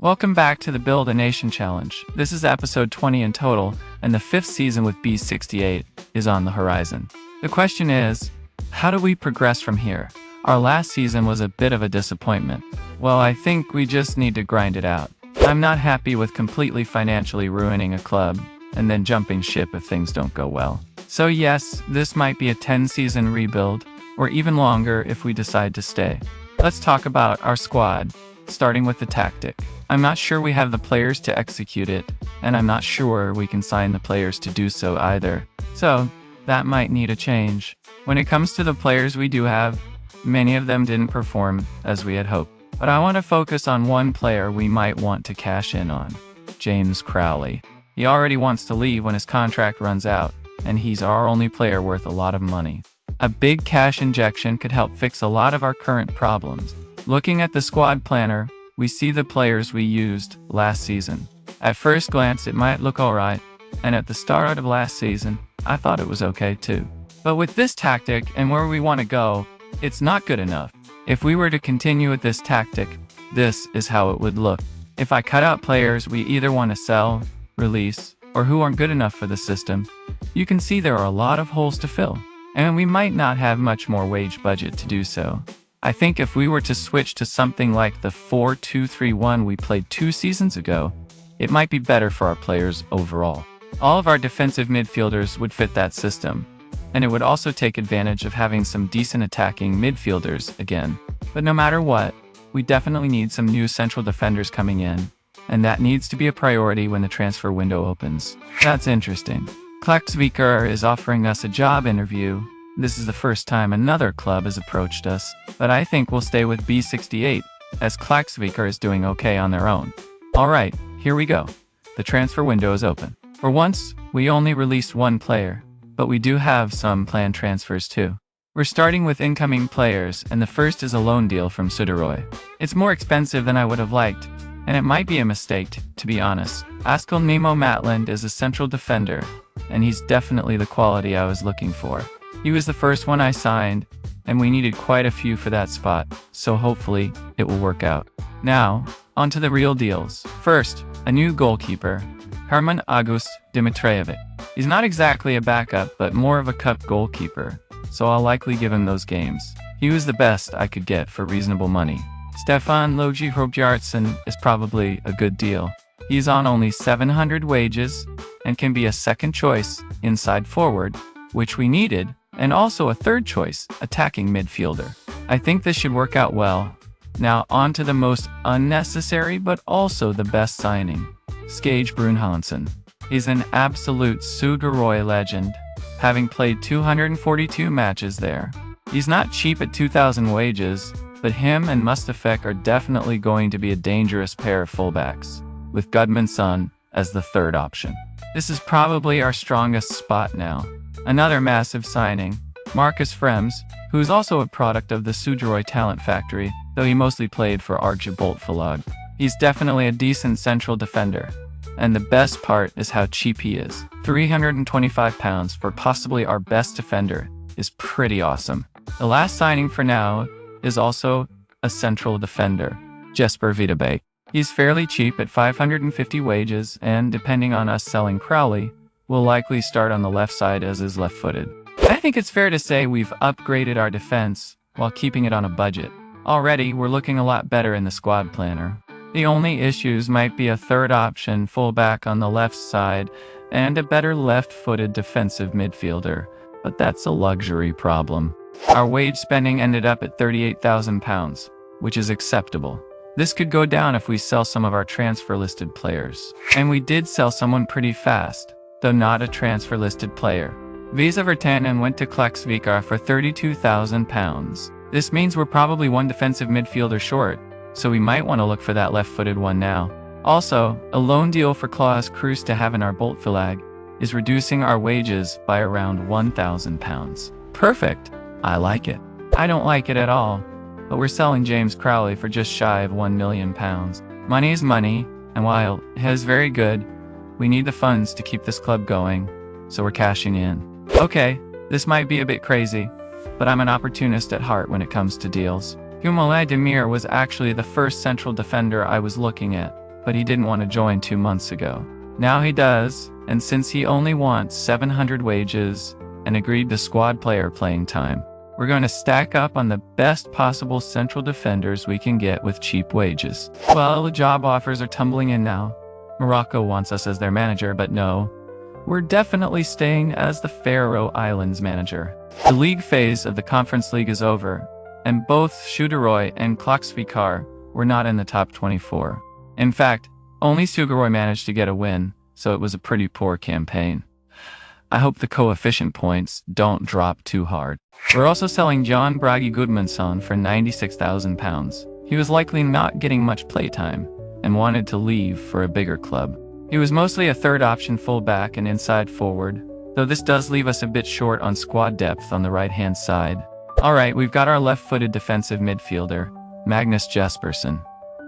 Welcome back to the Build a Nation Challenge. This is episode 20 in total, and the 5th season with B68 is on the horizon. The question is, how do we progress from here? Our last season was a bit of a disappointment. Well, I think we just need to grind it out. I'm not happy with completely financially ruining a club and then jumping ship if things don't go well. So yes, this might be a 10-season rebuild, or even longer if we decide to stay. Let's talk about our squad, starting with the tactic. I'm not sure we have the players to execute it, and I'm not sure we can sign the players to do so either. So, that might need a change. When it comes to the players we do have, many of them didn't perform as we had hoped. But I want to focus on one player we might want to cash in on, James Crowley. He already wants to leave when his contract runs out, and he's our only player worth a lot of money. A big cash injection could help fix a lot of our current problems. Looking at the squad planner, we see the players we used last season. At first glance, it might look alright, and at the start of last season, I thought it was okay too. But with this tactic and where we want to go, it's not good enough. If we were to continue with this tactic, this is how it would look. If I cut out players we either want to sell, release, or who aren't good enough for the system, you can see there are a lot of holes to fill, and we might not have much more wage budget to do so. I think if we were to switch to something like the 4-2-3-1 we played 2 seasons ago, it might be better for our players overall. All of our defensive midfielders would fit that system, and it would also take advantage of having some decent attacking midfielders again. But no matter what, we definitely need some new central defenders coming in, and that needs to be a priority when the transfer window opens. That's interesting. Klaksvíkar is offering us a job interview. This is the first time another club has approached us, but I think we'll stay with B68, as Klaksvíkar is doing okay on their own. Alright, here we go. The transfer window is open. For once, we only released one player, but we do have some planned transfers too. We're starting with incoming players, and the first is a loan deal from Suðuroy. It's more expensive than I would have liked, and it might be a mistake, to be honest. Askell Nemo Matland is a central defender, and he's definitely the quality I was looking for. He was the first one I signed, and we needed quite a few for that spot, so hopefully it will work out. Now, on to the real deals. First, a new goalkeeper, Herman August Dimitrijevic. He's not exactly a backup, but more of a cup goalkeeper, so I'll likely give him those games. He was the best I could get for reasonable money. Stefan Logi-Hrobjartsson is probably a good deal. He's on only 700 wages, and can be a second choice inside forward, which we needed, and also a third choice, attacking midfielder. I think this should work out well. Now on to the most unnecessary but also the best signing, Skage Bruun-Hanssen. He's an absolute Suðuroy legend, having played 242 matches there. He's not cheap at 2,000 wages, but him and Mustafek are definitely going to be a dangerous pair of fullbacks, with Gudmundsson as the third option. This is probably our strongest spot now. Another massive signing, Marcus Frems, who is also a product of the Suðuroy talent factory, though he mostly played for Arge Boltfelag. He's definitely a decent central defender, and the best part is how cheap he is. £325 for possibly our best defender is pretty awesome. The last signing for now is also a central defender, Jesper Widerbeek. He's fairly cheap at 550 wages, and depending on us selling Crowley, will likely start on the left side as is left-footed. I think it's fair to say we've upgraded our defense while keeping it on a budget. Already, we're looking a lot better in the squad planner. The only issues might be a third option fullback on the left side and a better left-footed defensive midfielder, but that's a luxury problem. Our wage spending ended up at £38,000, which is acceptable. This could go down if we sell some of our transfer-listed players. And we did sell someone pretty fast, though not a transfer-listed player. Visa Virtanen went to Klaksvíkar for £32,000. This means we're probably one defensive midfielder short, so we might want to look for that left-footed one now. Also, a loan deal for Klaus Kruse to have in our Boltfelag is reducing our wages by around £1,000. Perfect! I like it. I don't like it at all, but we're selling James Crowley for just shy of £1 million. Money is money, and while it is very good, we need the funds to keep this club going, so we're cashing in. Okay, this might be a bit crazy, but I'm an opportunist at heart when it comes to deals. Humole Demir was actually the first central defender I was looking at, but he didn't want to join 2 months ago. Now he does, and since he only wants 700 wages and agreed to squad player playing time, we're going to stack up on the best possible central defenders we can get with cheap wages. Well, the job offers are tumbling in now. Morocco wants us as their manager, but no, we're definitely staying as the Faroe Islands manager. The league phase of the Conference League is over, and both Suðuroy and Klaksvíkar were not in the top 24. In fact, only Suðuroy managed to get a win, so it was a pretty poor campaign. I hope the coefficient points don't drop too hard. We're also selling Jon Bragi Gudmundsson for £96,000. He was likely not getting much playtime and wanted to leave for a bigger club. He was mostly a third option fullback and inside forward, though this does leave us a bit short on squad depth on the right-hand side. Alright, we've got our left-footed defensive midfielder, Magnus Jespersen.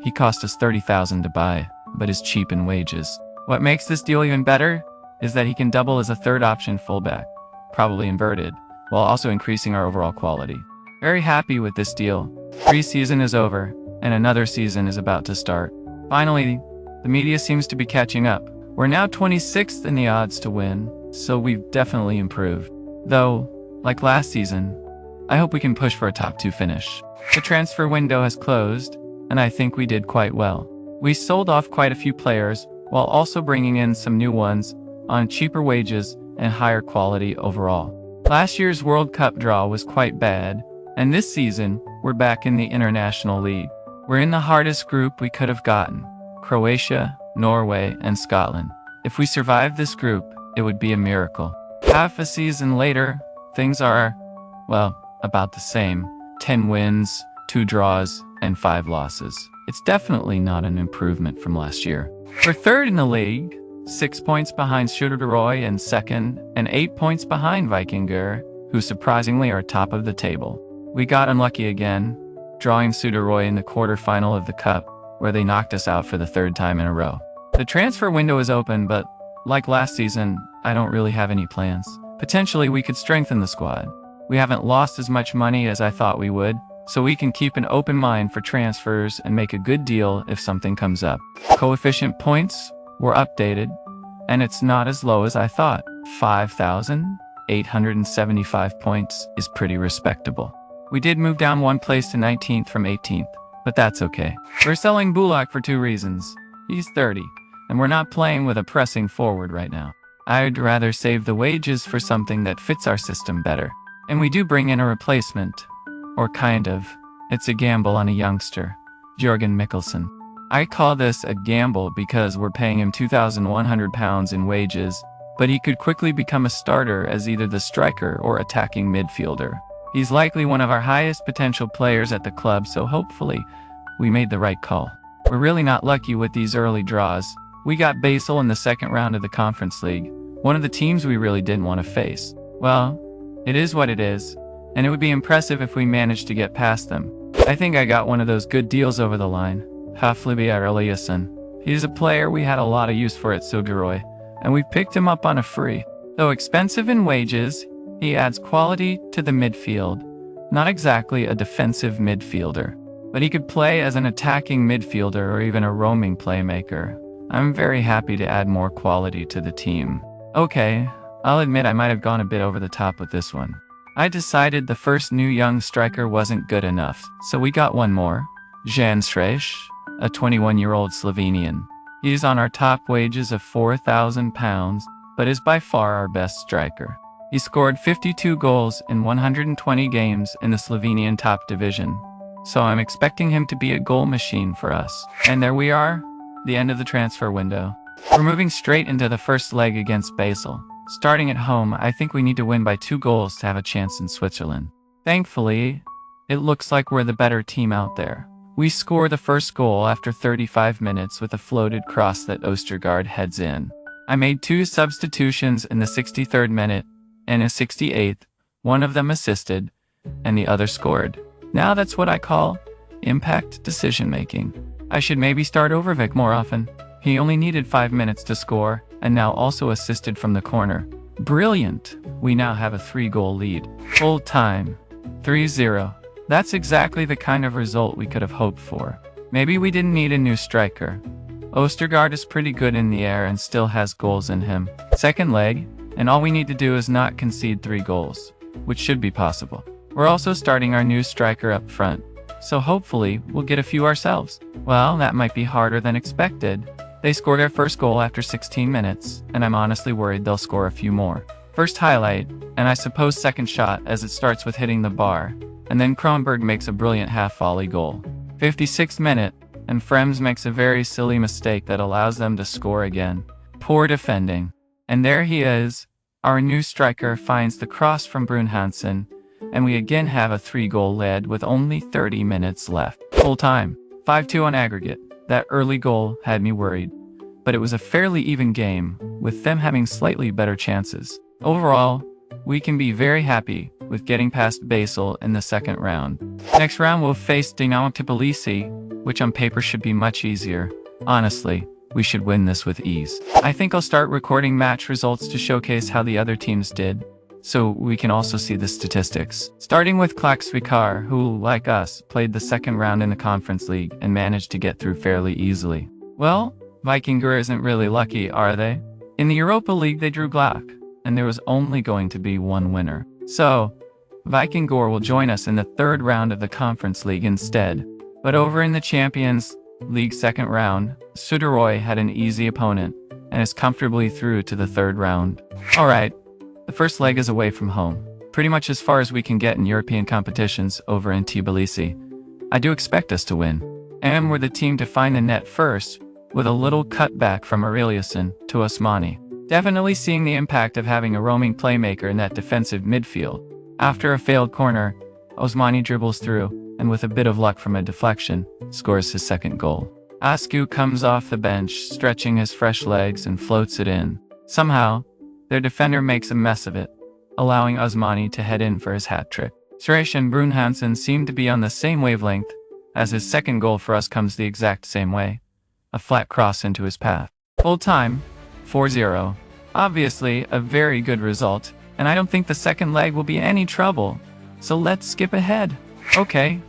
He cost us $30,000 to buy, but is cheap in wages. What makes this deal even better is that he can double as a third option fullback, probably inverted, while also increasing our overall quality. Very happy with this deal. Pre-season is over, and another season is about to start. Finally, the media seems to be catching up. We're now 26th in the odds to win, so we've definitely improved. Though, like last season, I hope we can push for a top 2 finish. The transfer window has closed, and I think we did quite well. We sold off quite a few players, while also bringing in some new ones on cheaper wages and higher quality overall. Last year's World Cup draw was quite bad, and this season, we're back in the International League. We're in the hardest group we could have gotten: Croatia, Norway, and Scotland. If we survive this group, it would be a miracle. Half a season later, things are, well, about the same. 10 wins, 2 draws, and 5 losses. It's definitely not an improvement from last year. We're third in the league, 6 points behind Suðuroy in second, and 8 points behind Vikingur, who surprisingly are top of the table. We got unlucky again, drawing Suðuroy in the quarterfinal of the Cup, where they knocked us out for the 3rd time in a row. The transfer window is open, but like last season, I don't really have any plans. Potentially, we could strengthen the squad. We haven't lost as much money as I thought we would, so we can keep an open mind for transfers and make a good deal if something comes up. Coefficient points were updated, and it's not as low as I thought. 5,875 points is pretty respectable. We did move down 1 place to 19th from 18th, but that's okay. We're selling Bulak for 2 reasons. He's 30, and we're not playing with a pressing forward right now. I'd rather save the wages for something that fits our system better. And we do bring in a replacement. Or kind of. It's a gamble on a youngster, Jørgen Mikkelsen. I call this a gamble because we're paying him £2,100 in wages, but he could quickly become a starter as either the striker or attacking midfielder. He's likely one of our highest potential players at the club, so hopefully we made the right call. We're really not lucky with these early draws. We got Basel in the 2nd round of the Conference League, one of the teams we really didn't want to face. Well, it is what it is, and it would be impressive if we managed to get past them. I think I got one of those good deals over the line. Haflibiar Eliasson. He's a player we had a lot of use for at Suðuroy, and we picked him up on a free. Though expensive in wages, he adds quality to the midfield. Not exactly a defensive midfielder, but he could play as an attacking midfielder or even a roaming playmaker. I'm very happy to add more quality to the team. Okay, I'll admit I might have gone a bit over the top with this one. I decided the first new young striker wasn't good enough, so we got one more. Žan Sreš, a 21-year-old Slovenian. He's on our top wages of £4,000, but is by far our best striker. He scored 52 goals in 120 games in the Slovenian top division, so I'm expecting him to be a goal machine for us. And there we are, the end of the transfer window. We're moving straight into the first leg against Basel. Starting at home, I think we need to win by 2 goals to have a chance in Switzerland. Thankfully, it looks like we're the better team out there. We score the first goal after 35 minutes with a floated cross that Østergaard heads in. I made 2 substitutions in the 63rd minute and a 68th, one of them assisted, and the other scored. Now that's what I call impact decision-making. I should maybe start Overvik more often. He only needed 5 minutes to score, and now also assisted from the corner. Brilliant! We now have a 3-goal lead. Full time. 3-0. That's exactly the kind of result we could have hoped for. Maybe we didn't need a new striker, Østergaard is pretty good in the air and still has goals in him. Second leg, and all we need to do is not concede 3 goals, which should be possible. We're also starting our new striker up front, so hopefully we'll get a few ourselves. Well, that might be harder than expected. They scored their first goal after 16 minutes, and I'm honestly worried they'll score a few more. First highlight, and I suppose second shot as it starts with hitting the bar, and then Kronberg makes a brilliant half-volley goal. 56th minute, and Frems makes a very silly mistake that allows them to score again. Poor defending. And there he is. Our new striker finds the cross from Bruun-Hanssen, and we again have a 3-goal lead with only 30 minutes left. Full time, 5-2 on aggregate. That early goal had me worried, but it was a fairly even game, with them having slightly better chances. Overall, we can be very happy with getting past Basel in the second round. Next round we'll face Dinamo Tbilisi, which on paper should be much easier. Honestly, we should win this with ease. I think I'll start recording match results to showcase how the other teams did, so we can also see the statistics. Starting with Klaksvíkar, who, like us, played the second round in the Conference League and managed to get through fairly easily. Well, Vikingur isn't really lucky, are they? In the Europa League they drew Glak, and there was only going to be one winner. So, Vikingur will join us in the third round of the Conference League instead. But over in the Champions League second round, Suðuroy had an easy opponent, and is comfortably through to the third round. Alright, the first leg is away from home, pretty much as far as we can get in European competitions over in Tbilisi. I do expect us to win, and we're the team to find the net first, with a little cutback from Aureliusson to Osmani. Definitely seeing the impact of having a roaming playmaker in that defensive midfield. After a failed corner, Osmani dribbles through, and with a bit of luck from a deflection, scores his second goal. Asku comes off the bench, stretching his fresh legs and floats it in. Somehow, their defender makes a mess of it, allowing Osmani to head in for his hat-trick. Sreš and Bruun-Hanssen seem to be on the same wavelength, as his second goal for us comes the exact same way. A flat cross into his path. Full time, 4-0. Obviously, a very good result, and I don't think the second leg will be any trouble. So let's skip ahead. Okay,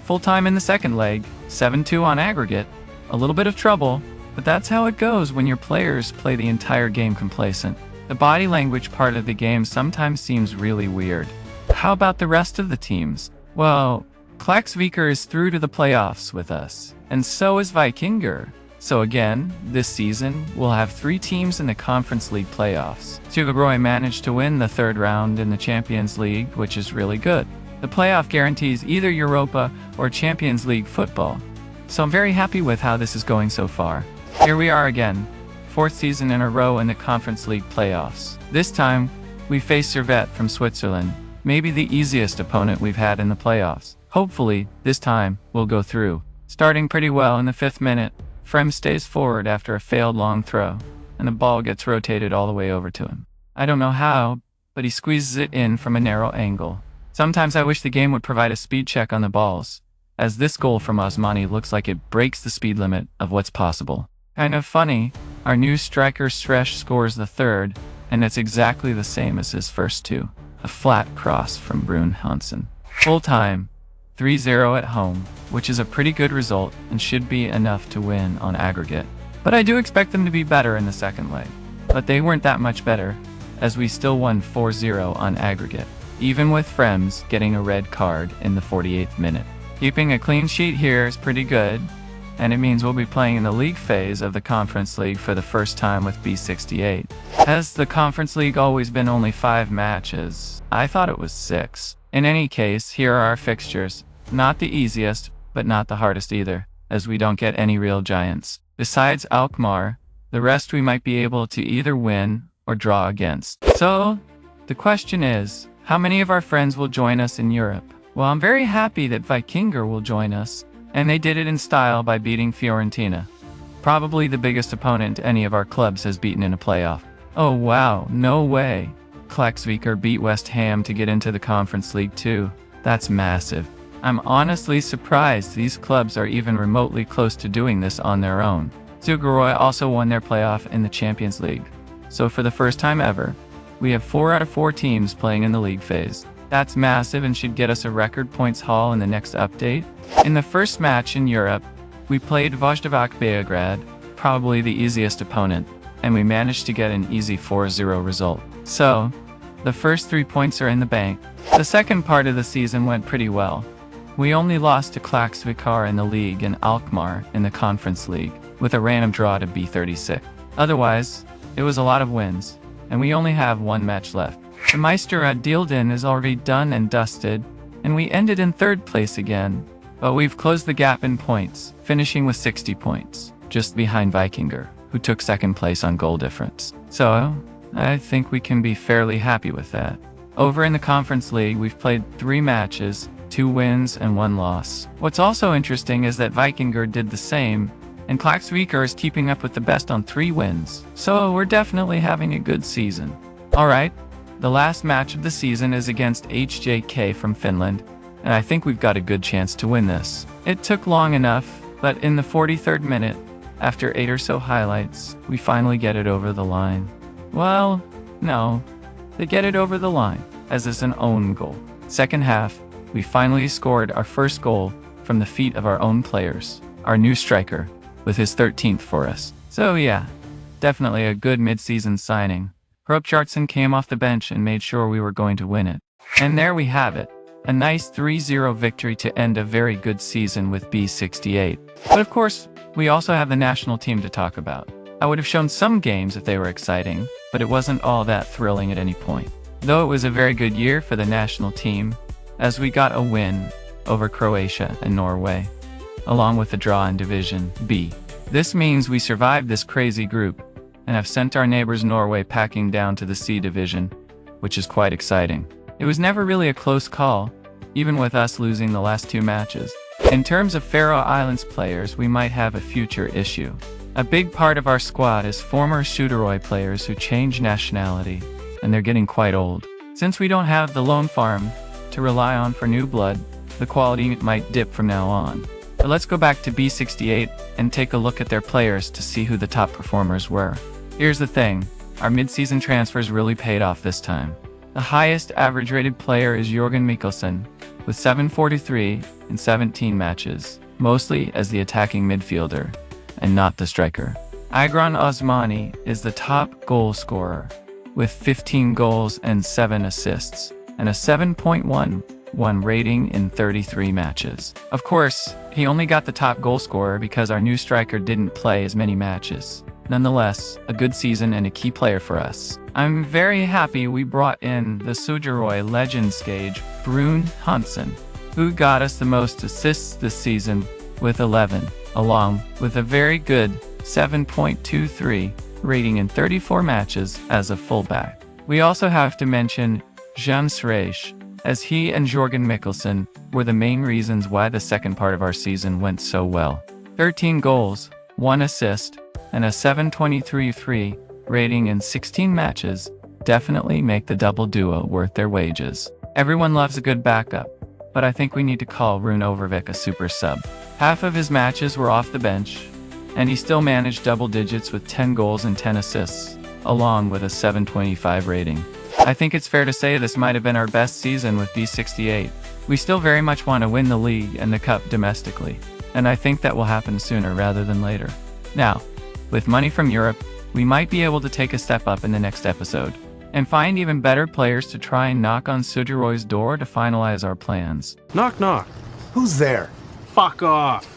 full time in the second leg, 7-2 on aggregate. A little bit of trouble, but that's how it goes when your players play the entire game complacent. The body language part of the game sometimes seems really weird. How about the rest of the teams? Well, Klaksvíkar is through to the playoffs with us, and so is Vikingur. So again, this season, we'll have 3 teams in the Conference League playoffs. Suðuroy managed to win the third round in the Champions League, which is really good. The playoff guarantees either Europa or Champions League football. So I'm very happy with how this is going so far. Here we are again, 4th season in a row in the Conference League playoffs. This time, we face Servette from Switzerland, maybe the easiest opponent we've had in the playoffs. Hopefully, this time, we'll go through. Starting pretty well in the 5th minute, Frem stays forward after a failed long throw, and the ball gets rotated all the way over to him. I don't know how, but he squeezes it in from a narrow angle. Sometimes I wish the game would provide a speed check on the balls, as this goal from Osmani looks like it breaks the speed limit of what's possible. Kind of funny, our new striker Sreš scores the third, and it's exactly the same as his first 2. A flat cross from Bruun-Hanssen. Full time, 3-0 at home, which is a pretty good result and should be enough to win on aggregate. But I do expect them to be better in the second leg. But they weren't that much better, as we still won 4-0 on aggregate, even with Frems getting a red card in the 48th minute. Keeping a clean sheet here is pretty good, and it means we'll be playing in the league phase of the Conference League for the first time with B68. Has the Conference League always been only 5 matches? I thought it was 6. In any case, here are our fixtures. Not the easiest, but not the hardest either, as we don't get any real giants. Besides Alkmaar, the rest we might be able to either win or draw against. So, the question is, how many of our friends will join us in Europe? Well, I'm very happy that Vikingur will join us, and they did it in style by beating Fiorentina. Probably the biggest opponent any of our clubs has beaten in a playoff. Oh wow, no way. Klaksvíkar beat West Ham to get into the Conference League too. That's massive. I'm honestly surprised these clubs are even remotely close to doing this on their own. Suðuroy also won their playoff in the Champions League. So for the first time ever, we have 4 out of 4 teams playing in the league phase. That's massive and should get us a record points haul in the next update. In the first match in Europe, we played Vodovák Beograd, probably the easiest opponent, and we managed to get an easy 4-0 result. So, the first 3 points are in the bank. The second part of the season went pretty well. We only lost to Klaksvíkar in the league and Alkmaar in the Conference League, with a random draw to B36. Otherwise, it was a lot of wins, and we only have one match left. The Meister at Deelden is already done and dusted, and we ended in third place again, but we've closed the gap in points, finishing with 60 points, just behind Vikingur, who took second place on goal difference. So, I think we can be fairly happy with that. Over in the Conference League, we've played 3 matches, 2 wins and 1 loss. What's also interesting is that Vikingur did the same, and Klaksvíkar is keeping up with the best on 3 wins. So we're definitely having a good season. Alright, the last match of the season is against HJK from Finland, and I think we've got a good chance to win this. It took long enough, but in the 43rd minute, after 8 or so highlights, we finally get it over the line. Well, no, they get it over the line, as it's an own goal. Second half, we finally scored our first goal from the feet of our own players, our new striker, with his 13th for us. So yeah, definitely a good mid-season signing. Hrupjartsson came off the bench and made sure we were going to win it. And there we have it, a nice 3-0 victory to end a very good season with B68. But of course, we also have the national team to talk about. I would have shown some games if they were exciting, but it wasn't all that thrilling at any point. Though it was a very good year for the national team, as we got a win over Croatia and Norway, along with a draw in Division B. This means we survived this crazy group and have sent our neighbors Norway packing down to the C Division, which is quite exciting. It was never really a close call, even with us losing the last 2 matches. In terms of Faroe Islands players, we might have a future issue. A big part of our squad is former Suðuroy players who change nationality, and they're getting quite old. Since we don't have the loan farm to rely on for new blood, the quality might dip from now on. But let's go back to B68 and take a look at their players to see who the top performers were. Here's the thing, our mid-season transfers really paid off this time. The highest average rated player is Jørgen Mikkelsen, with 743 in 17 matches, mostly as the attacking midfielder, and not the striker. Agron Osmani is the top goal scorer, with 15 goals and 7 assists, and a 7.11 rating in 33 matches. Of course, he only got the top goal scorer because our new striker didn't play as many matches. Nonetheless, a good season and a key player for us. I'm very happy we brought in the Suðuroy legend Skage Bruun-Hanssen, who got us the most assists this season with 11, along with a very good 7.23 rating in 34 matches as a fullback. We also have to mention Žan Sreš, as he and Jørgen Mikkelsen were the main reasons why the second part of our season went so well. 13 goals, 1 assist, and a 7.23 rating in 16 matches definitely make the double duo worth their wages. Everyone loves a good backup, but I think we need to call Rune Overvik a super sub. Half of his matches were off the bench, and he still managed double digits with 10 goals and 10 assists, along with a 7.25 rating. I think it's fair to say this might have been our best season with B68. We still very much want to win the league and the cup domestically, and I think that will happen sooner rather than later. Now, with money from Europe, we might be able to take a step up in the next episode, and find even better players to try and knock on Suðuroy's door to finalize our plans. Knock knock. Who's there? Fuck off.